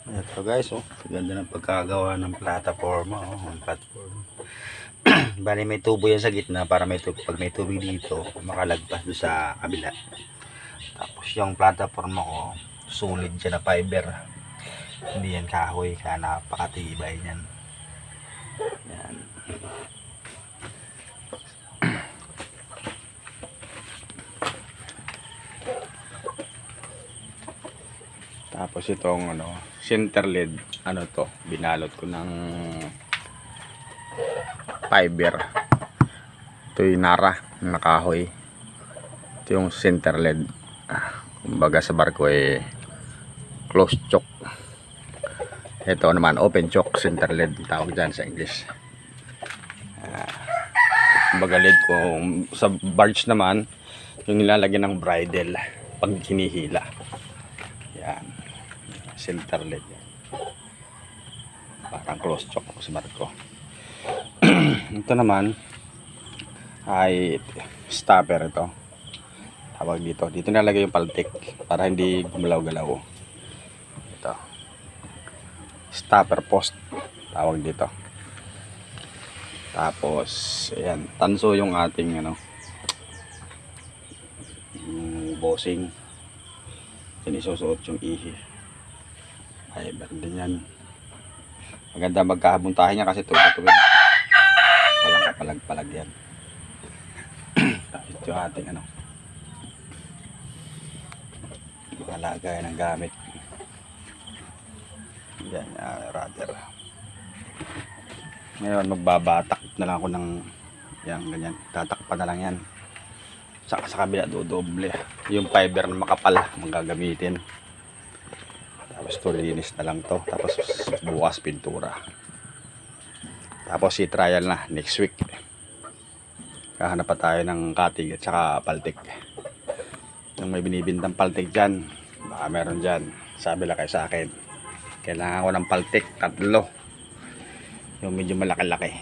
Ito guys, oh, ganda ng pagkagawa ng plataforma, oh, ng platform. Bali may tubo yan sa gitna para may tubo, pag may tubig dito, makalagpas doon sa kabila. Tapos yung plataforma ko, sulit dyan na fiber. Hindi yan kahoy, kaya napakatibay yan. Yan. Tapos itong center led, binalot ko ng fiber. Ito yung nara na kahoy. Ito yung center led. Kumbaga sa barko close choke. Ito naman open choke, center led tawag dyan sa English. Kumbaga led ko sa barge naman, yung nilalagyan ng bridle pag hinihila. Yan, center led. Parang close choke sa barko. Ito naman ay stopper ito. Tawag dito. Dito nalagay yung paltik para hindi gumalaw-galaw. Ito. Stopper post. Tawag dito. Tapos, ayan. Tanso yung ating yung bossing. Yan isusuot yung ihi. Ay, meron din yan. Maganda magkahabuntahin niya kasi tuwid-tuwid. Walang kapalag-palag yan. Tapos ito yung ating makalagay ng gamit. Yan, rudder. Ngayon magbabatak na lang ako ng yan, ganyan. Tatakpan na lang yan. Saka sa kabila dodoble. Yung fiber na makapal ang gagamitin. Tapos ito linis na lang to. Tapos bukas pintura. Tapos i-trial na next week. Kahanap pa tayo ng cutting at saka paltik. Yung may binibintang paltik dyan, baka meron dyan. Sabi lang kayo sa akin, kailangan ko ng paltik 3. Yung medyo malaki-laki.